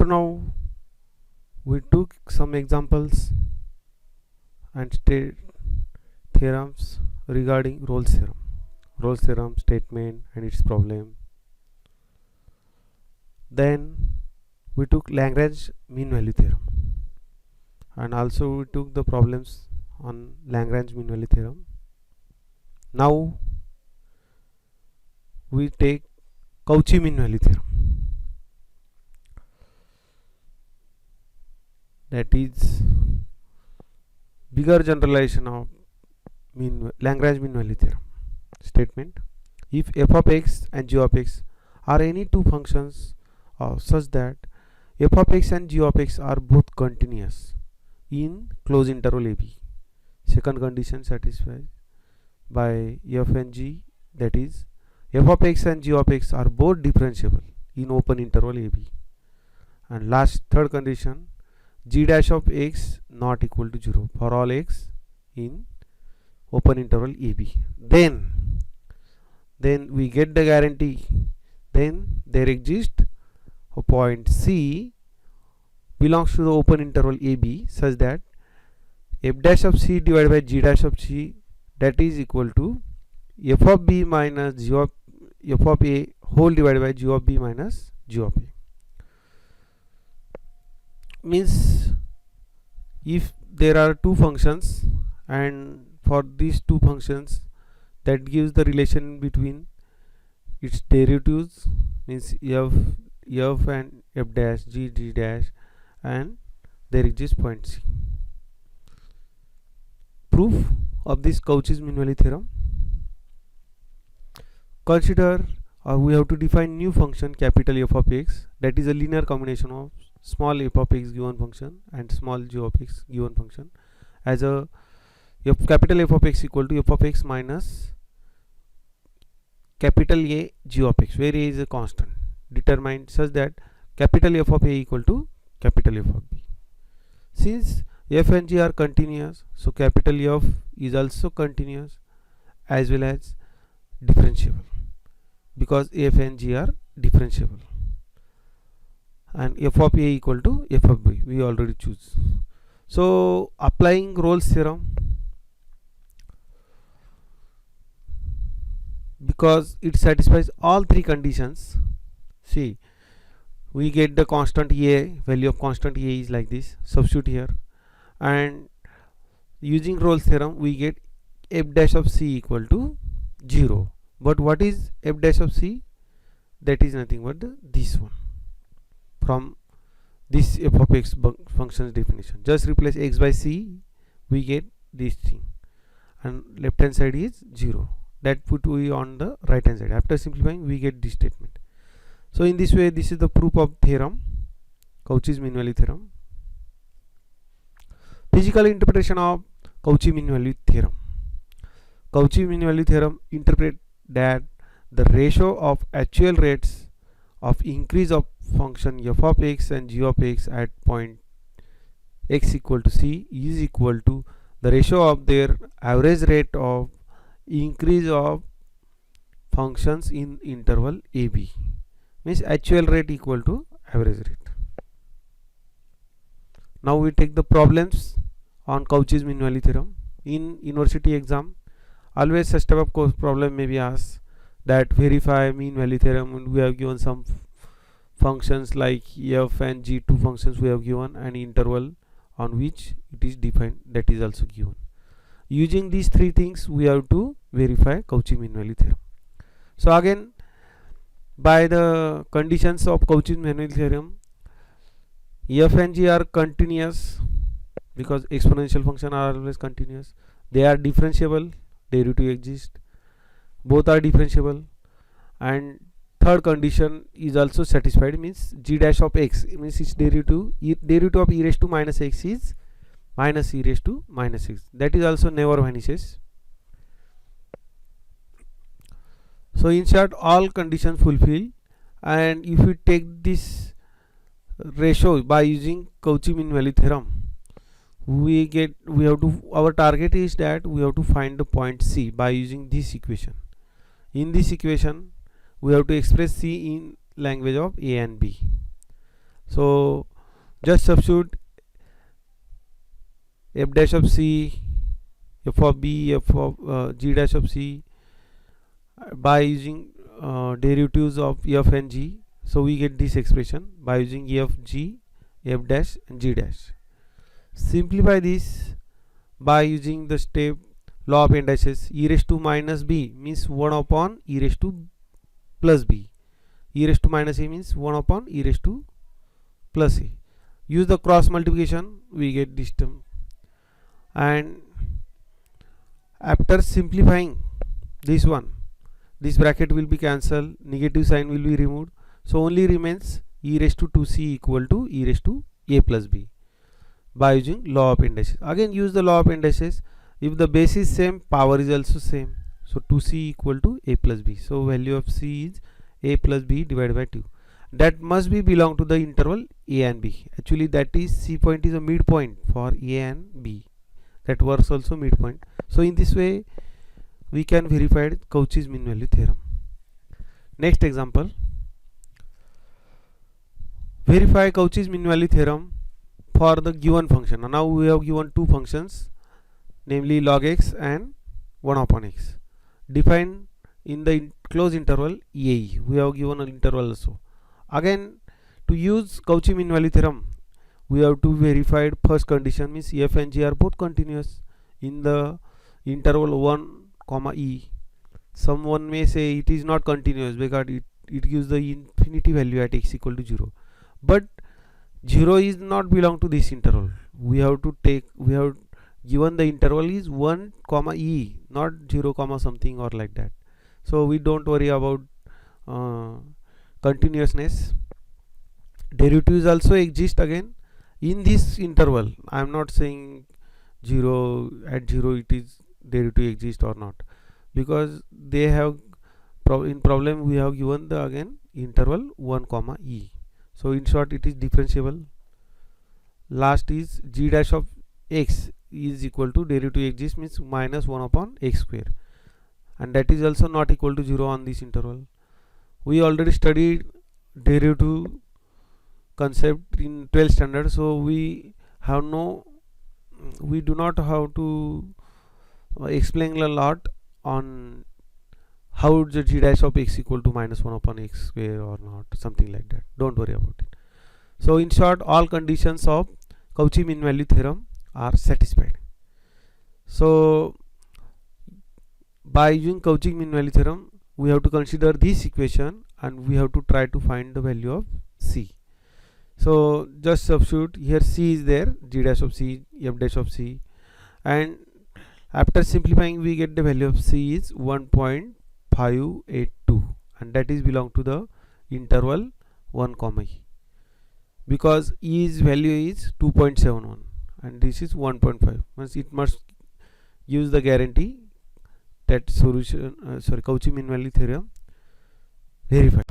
Up to now we took some examples and state theorems regarding Rolle's theorem statement and its problem. Then we took Lagrange mean value theorem, and also we took the problems on Lagrange mean value theorem. Now we take Cauchy mean value theorem, that is bigger generalization of Lagrange mean value theorem statement. If f of x and g of x are any two functions such that f of x and g of x are both continuous in closed interval ab, second condition satisfied by f and g, that is f of x and g of x are both differentiable in open interval ab, and last third condition, g dash of x not equal to 0 for all x in open interval ab. Then we get the guarantee. Then there exists a point C belongs to the open interval AB such that f dash of C divided by g dash of C, that is equal to f of B minus g of f of A whole divided by g of B minus g of A. Means if there are two functions, and for these two functions, that gives the relation between its derivatives, means f and f dash, g dash, and there exists point C. Proof of this Cauchy's mean value theorem. Consider, or we have to define new function capital F of x, that is a linear combination of small f of x given function and small g of x given function, as a capital F of x equal to f of x minus capital A g of x, where A is a constant, determined such that capital F of A equal to capital F of B. Since f and g are continuous, so capital F is also continuous as well as differentiable, because f and g are differentiable, and f of A equal to f of B we already choose. So applying Rolle's theorem, because it satisfies all three conditions, see, we get the constant A, value of constant A is like this, substitute here, and using Rolle's theorem we get f dash of C equal to 0. But what is f dash of C? That is nothing but this one from this f of x function's definition. Just replace x by C, we get this thing, and left hand side is 0. That put we on the right hand side. After simplifying we get this statement. So in this way, this is the proof of theorem, Cauchy's mean value theorem. Physical interpretation of Cauchy mean value theorem. Cauchy mean value theorem interpret that the ratio of actual rates of increase of function f of x and g of x at point x equal to c is equal to the ratio of their average rate of increase of functions in interval ab, means actual rate equal to average rate. Now we take the problems on Cauchy's mean value theorem. In university exam, always such type of problem may be asked, that verify mean value theorem, and we have given some functions like f and g, two functions we have given, and interval on which it is defined, that is also given. Using these three things we have to verify Cauchy mean value theorem. So again, by the conditions of Cauchy mean value theorem, f and g are continuous because exponential function are always continuous. They are differentiable, derivative exists, both are differentiable, and third condition is also satisfied, means g dash of x, means its derivative of e raised to minus x is minus e raised to minus x, that is also never vanishes. So in short, all conditions fulfill, and if we take this ratio by using Cauchy mean value theorem, our target is that we have to find the point C by using this equation. In this equation we have to express C in language of A and B. So just substitute f dash of c, f of b, f of g dash of c by using derivatives of f and g. So we get this expression by using f, g, f dash and g dash. Simplify this by using the step law of indices. E raised to minus b means 1 upon e raised to plus b. E raised to minus a means 1 upon e raised to plus a. Use the cross multiplication, we get this term. And after simplifying this one, this bracket will be cancelled, negative sign will be removed, so only remains e raised to 2c equal to e raised to a plus b by using law of indices. Again use the law of indices. If the base is same, power is also same, so 2c equal to a plus b. So value of c is a plus b divided by 2. That must be belong to the interval a and b. Actually that is c point is a midpoint for a and b. That works also midpoint. So in this way we can verify Cauchy's mean value theorem. Next example, verify Cauchy's mean value theorem for the given function. Now we have given two functions, namely log x and 1 upon x, defined in the closed interval a. We have given an interval also. Again to use Cauchy mean value theorem, we have to verify first condition, means f and g are both continuous in the interval 1 comma e. Someone may say it is not continuous because it gives the infinity value at x equal to 0, but 0 is not belong to this interval. We have given the interval is 1 comma e, not 0 comma something or like that. So we don't worry about continuousness. Derivatives also exist again in this interval. I am not saying 0 at 0 it is derivative exist or not, because they have in problem we have given the again interval 1 comma e. So in short it is differentiable. Last is g dash of x is equal to derivative exists means minus 1 upon x square, and that is also not equal to 0 on this interval. We already studied derivative concept in 12th standard, so we do not have to explain a lot on how the g dash of x equal to minus 1 upon x square or not, something like that. Don't worry about it. So in short, all conditions of Cauchy mean value theorem are satisfied. So by using Cauchy mean value theorem, we have to consider this equation and we have to try to find the value of c. So just substitute here, c is there, g dash of c, f dash of c, and after simplifying we get the value of c is 1.582, and that is belong to the interval 1 comma e, because e's value is 2.71 and this is 1.5. Means it must use the guarantee that solution Cauchy mean value theorem verified.